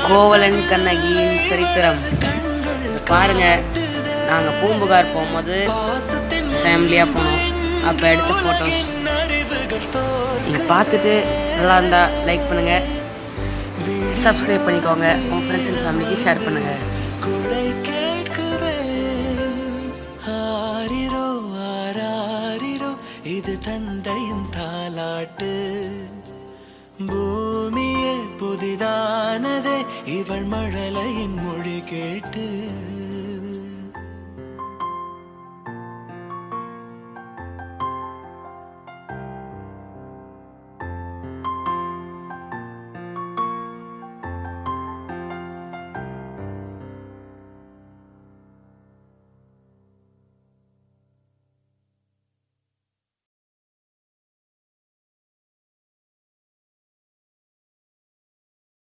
கோவலன் கண்ணகியின் சரித்திரம் பாருங்க. நாங்கள் பூம்புகார் போகும்போது ஃபேமிலியாக போனோம். அப்போ எடுத்த ஃபோட்டோஸ் நீங்கள் பார்த்துட்டு நல்லா இருந்தால் லைக் பண்ணுங்கள், சப்ஸ்கிரைப் பண்ணிக்கோங்க, உங்கள் ஃப்ரெண்ட்ஸ் அண்ட் ஃபேமிலிக்கு ஷேர் பண்ணுங்கள். இது தந்தையின் தாலாட்டு, பூமியே புதிதானதே இவள் மழலையின் மொழி கேட்டு.